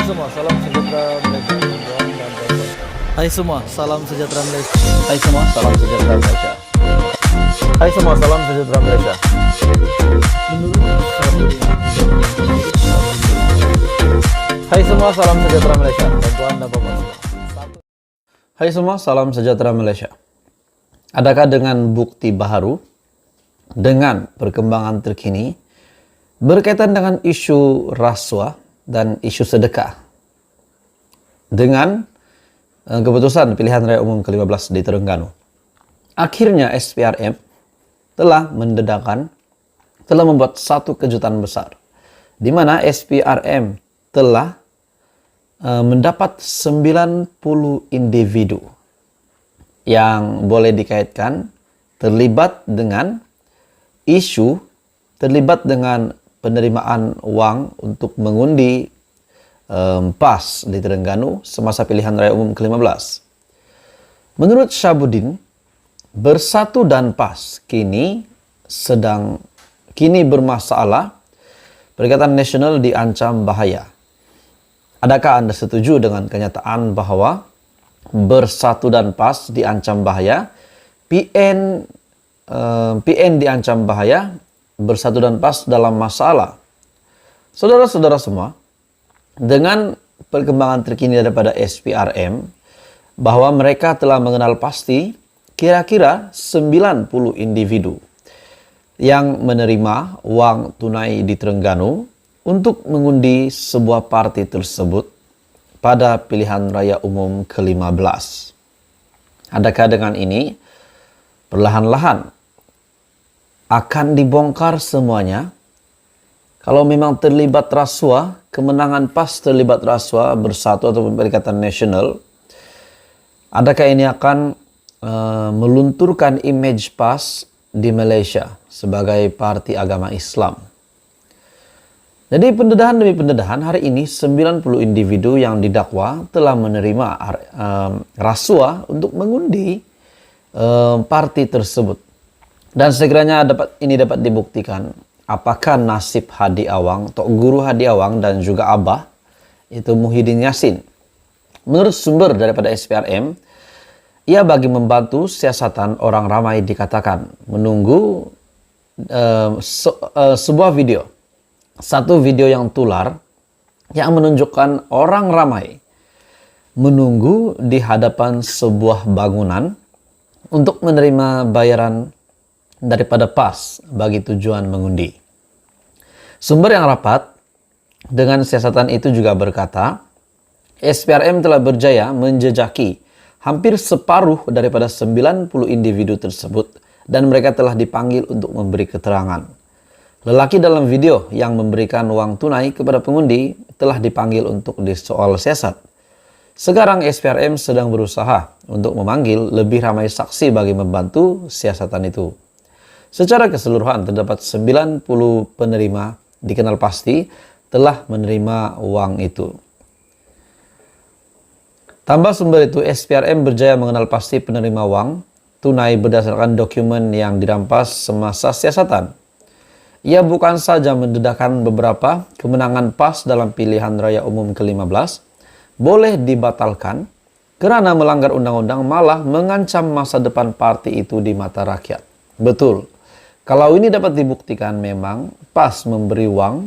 semua, salam sejahtera Malaysia. Hai semua, salam sejahtera Malaysia. Hai semua, salam sejahtera Malaysia. Hai semua, salam sejahtera Malaysia. Hai semua, salam sejahtera Malaysia. Bantuan dan Bapak semua. Hai semua, salam sejahtera Malaysia. Adakah dengan bukti baru, dengan perkembangan terkini, berkaitan dengan isu rasuah dan isu sedekah, dengan keputusan pilihan raya umum ke-15 di Terengganu, akhirnya SPRM telah membuat satu kejutan besar, di mana SPRM telah mendapat 90 individu yang boleh dikaitkan terlibat dengan penerimaan uang untuk mengundi PAS di Terengganu semasa pilihan raya umum ke-15. Menurut Syahbudin, Bersatu dan PAS kini bermasalah. Perikatan Nasional diancam bahaya. Adakah Anda setuju dengan kenyataan bahwa Bersatu dan PAS diancam bahaya, PN diancam bahaya, Bersatu dan PAS dalam masalah? Saudara-saudara semua, dengan perkembangan terkini daripada SPRM, bahwa mereka telah mengenal pasti kira-kira 90 individu yang menerima uang tunai di Terengganu untuk mengundi sebuah parti tersebut pada pilihan raya umum ke-15. Adakah dengan ini perlahan-lahan akan dibongkar semuanya? Kalau memang terlibat rasuah, kemenangan PAS terlibat rasuah, Bersatu ataupun Perikatan Nasional, adakah ini akan melunturkan image PAS di Malaysia sebagai parti agama Islam? Jadi pendedahan demi pendedahan, hari ini 90 individu yang didakwa telah menerima rasuah untuk mengundi parti tersebut. Dan segera ini dapat dibuktikan apakah nasib Hadi Awang, Tok Guru Hadi Awang dan juga Abah, itu Muhyiddin Yassin. Menurut sumber daripada SPRM, ia bagi membantu siasatan orang ramai dikatakan menunggu sebuah video. Satu video yang tular yang menunjukkan orang ramai menunggu di hadapan sebuah bangunan untuk menerima bayaran daripada PAS bagi tujuan mengundi. Sumber yang rapat dengan siasatan itu juga berkata, SPRM telah berjaya menjejaki hampir separuh daripada 90 individu tersebut dan mereka telah dipanggil untuk memberi keterangan. Lelaki dalam video yang memberikan uang tunai kepada pengundi telah dipanggil untuk disoal siasat. Sekarang SPRM sedang berusaha untuk memanggil lebih ramai saksi bagi membantu siasatan itu. Secara keseluruhan terdapat 90 penerima dikenal pasti telah menerima uang itu. Tambah sumber itu, SPRM berjaya mengenal pasti penerima uang tunai berdasarkan dokumen yang dirampas semasa siasatan. Ia bukan saja mendedahkan beberapa kemenangan PAS dalam pilihan raya umum ke-15 boleh dibatalkan kerana melanggar undang-undang, malah mengancam masa depan parti itu di mata rakyat. Betul. Kalau ini dapat dibuktikan memang PAS memberi uang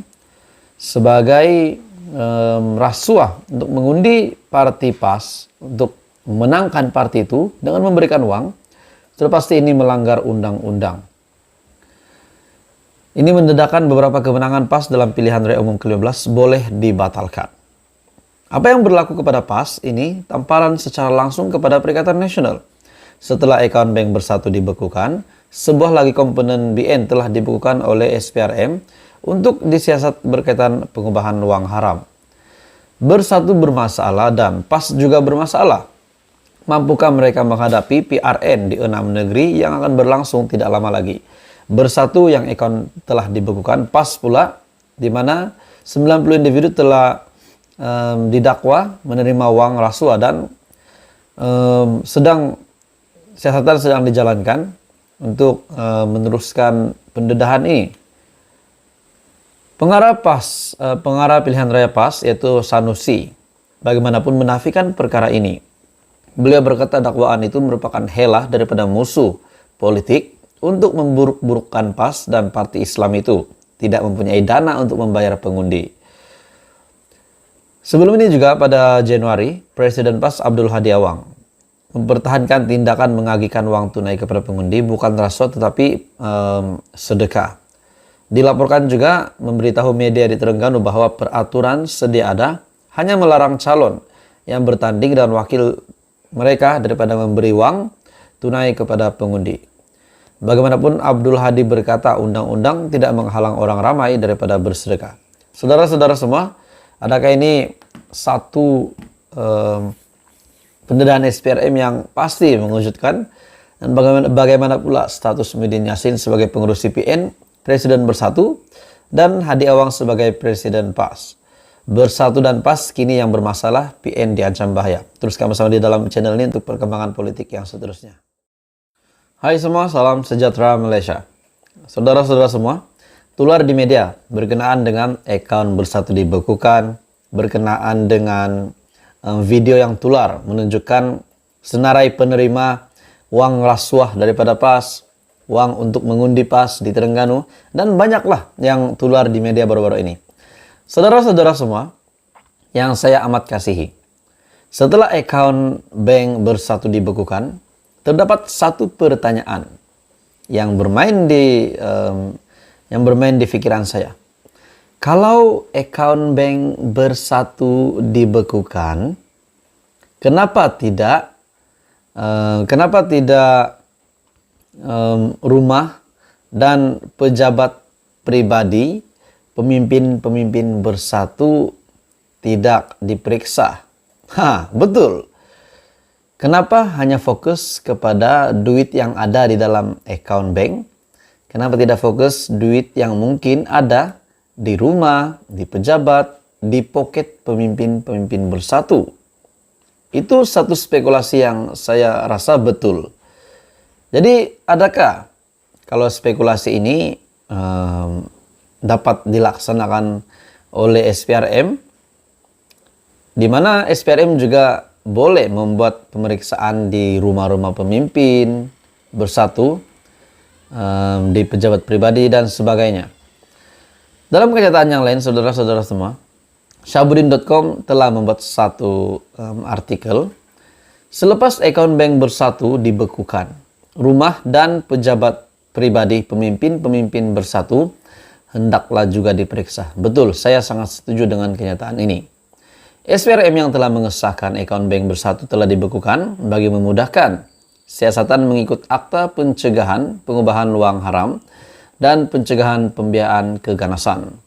sebagai rasuah untuk mengundi parti PAS untuk memenangkan parti itu dengan memberikan uang, sudah pasti ini melanggar undang-undang. Ini mendedahkan beberapa kemenangan PAS dalam pilihan raya umum ke-15 boleh dibatalkan. Apa yang berlaku kepada PAS ini tamparan secara langsung kepada Perikatan Nasional. Setelah akaun bank Bersatu dibekukan, sebuah lagi komponen BN telah dibekukan oleh SPRM untuk disiasat berkaitan pengubahan uang haram. Bersatu bermasalah dan PAS juga bermasalah. Mampukah mereka menghadapi PRN di 6 negeri yang akan berlangsung tidak lama lagi? Bersatu yang akun telah dibekukan, PAS pula di mana 90 individu telah didakwa menerima uang rasuah dan siasatan sedang dijalankan untuk meneruskan pendedahan ini. Pengarah pilihan raya PAS yaitu Sanusi bagaimanapun menafikan perkara ini. Beliau berkata dakwaan itu merupakan helah daripada musuh politik untuk memburuk-burukkan PAS dan parti Islam itu tidak mempunyai dana untuk membayar pengundi. Sebelum ini juga pada Januari, Presiden PAS Abdul Hadi Awang mempertahankan tindakan mengagikan uang tunai kepada pengundi bukan rasuah tetapi sedekah. Dilaporkan juga memberitahu media di Terengganu bahwa peraturan sedia ada hanya melarang calon yang bertanding dan wakil mereka daripada memberi uang tunai kepada pengundi. Bagaimanapun Abdul Hadi berkata undang-undang tidak menghalang orang ramai daripada bersedekah. Saudara-saudara semua, adakah ini satu pendedahan SPRM yang pasti mengejutkan? Dan bagaimana pula status Muhyiddin Yassin sebagai pengurus CPN, Presiden Bersatu, dan Hadi Awang sebagai Presiden PAS. Bersatu dan PAS kini yang bermasalah, PN diancam bahaya. Teruskan bersama di dalam channel ini untuk perkembangan politik yang seterusnya. Hai semua, salam sejahtera Malaysia. Saudara-saudara semua, tular di media berkenaan dengan akun Bersatu dibekukan, berkenaan dengan video yang tular menunjukkan senarai penerima uang rasuah daripada PAS, uang untuk mengundi PAS di Terengganu, dan banyaklah yang tular di media baru-baru ini. Saudara-saudara semua yang saya amat kasihi, setelah akun bank Bersatu dibekukan, terdapat satu pertanyaan yang bermain di pikiran saya. Kalau akun bank Bersatu dibekukan, kenapa tidak rumah dan pejabat pribadi pemimpin-pemimpin Bersatu tidak diperiksa? Betul. Kenapa hanya fokus kepada duit yang ada di dalam account bank? Kenapa tidak fokus duit yang mungkin ada di rumah, di pejabat, di poket pemimpin-pemimpin Bersatu? Itu satu spekulasi yang saya rasa betul. Jadi, adakah kalau spekulasi ini dapat dilaksanakan oleh SPRM, di mana SPRM juga boleh membuat pemeriksaan di rumah-rumah pemimpin Bersatu, di pejabat pribadi dan sebagainya. Dalam kenyataan yang lain, saudara-saudara semua, Syahbudin.com telah membuat satu artikel selepas akun bank Bersatu dibekukan, rumah dan pejabat pribadi pemimpin-pemimpin Bersatu hendaklah juga diperiksa. Betul, saya sangat setuju dengan kenyataan ini. SPRM yang telah mengesahkan akun bank Bersatu telah dibekukan bagi memudahkan siasatan mengikut Akta Pencegahan Pengubahan Wang Haram dan Pencegahan Pembiayaan Keganasan.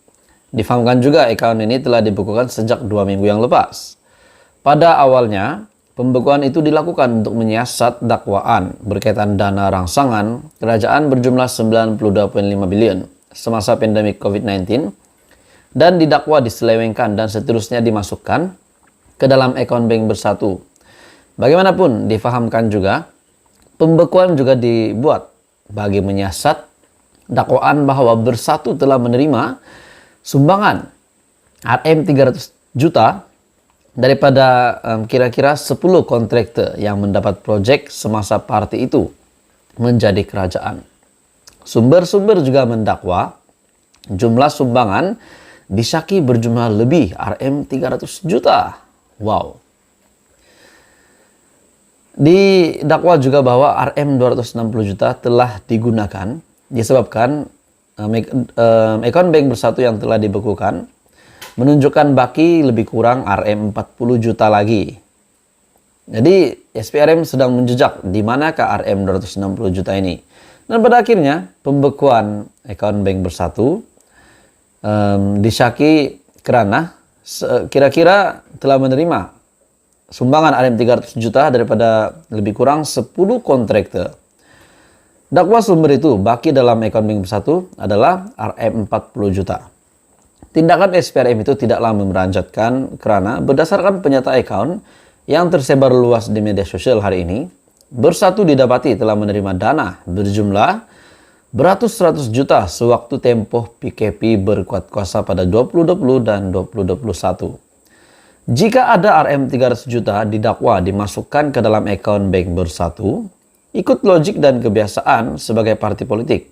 Difahamkan juga akun ini telah dibekukan sejak 2 minggu yang lepas. Pada awalnya, pembekuan itu dilakukan untuk menyiasat dakwaan berkaitan dana rangsangan kerajaan berjumlah 92.5 bilion semasa pandemik COVID-19 dan didakwa diselewengkan dan seterusnya dimasukkan ke dalam akun bank Bersatu. Bagaimanapun difahamkan juga, pembekuan juga dibuat bagi menyiasat dakwaan bahwa Bersatu telah menerima sumbangan RM 300 juta daripada kira-kira 10 kontraktor yang mendapat proyek semasa parti itu menjadi kerajaan. Sumber-sumber juga mendakwa jumlah sumbangan disyaki berjumlah lebih RM 300 juta. Wow. Didakwa juga bahwa RM 260 juta telah digunakan disebabkan akun bank Bersatu yang telah dibekukan menunjukkan baki lebih kurang RM 40 juta lagi. Jadi SPRM sedang menjejak di manakah RM 260 juta ini. Dan pada akhirnya pembekuan akun bank Bersatu disyaki kerana kira-kira telah menerima sumbangan RM 300 juta daripada lebih kurang 10 kontraktor. Dakwa sumber itu baki dalam akun bank Bersatu adalah RM 40 juta. Tindakan SPRM itu tidaklah memeranjatkan kerana berdasarkan penyata akun yang tersebar luas di media sosial hari ini, Bersatu didapati telah menerima dana berjumlah beratus-ratus juta sewaktu tempoh PKP berkuat kuasa pada 2020 dan 2021. Jika ada Rm 300 juta didakwa dimasukkan ke dalam akun bank Bersatu, ikut logik dan kebiasaan sebagai partai politik,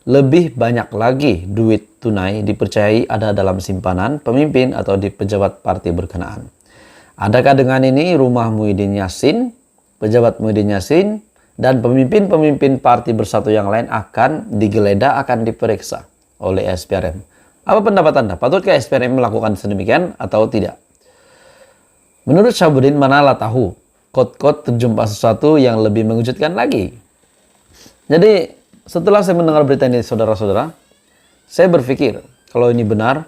lebih banyak lagi duit tunai dipercayai ada dalam simpanan pemimpin atau di pejabat partai berkenaan. Adakah dengan ini rumah Muhyiddin Yassin, pejabat Muhyiddin Yassin, dan pemimpin-pemimpin partai Bersatu yang lain akan digeledah, akan diperiksa oleh SPRM? Apa pendapat Anda? Patutkah SPRM melakukan sedemikian atau tidak? Menurut Syahbudin, manalah tahu, kot-kot terjumpa sesuatu yang lebih mengejutkan lagi. Jadi, setelah saya mendengar berita ini, saudara-saudara, saya berpikir, kalau ini benar,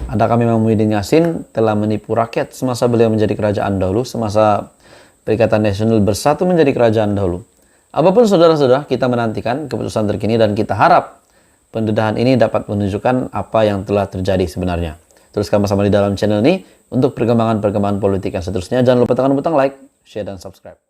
adakah memang Muhyiddin Yassin telah menipu rakyat semasa beliau menjadi kerajaan dahulu, semasa Perikatan Nasional Bersatu menjadi kerajaan dahulu. Apapun saudara-saudara, kita menantikan keputusan terkini dan kita harap pendedahan ini dapat menunjukkan apa yang telah terjadi sebenarnya. Terus sama-sama di dalam channel ini untuk perkembangan-perkembangan politik yang seterusnya. Jangan lupa tekan butang like, share, dan subscribe.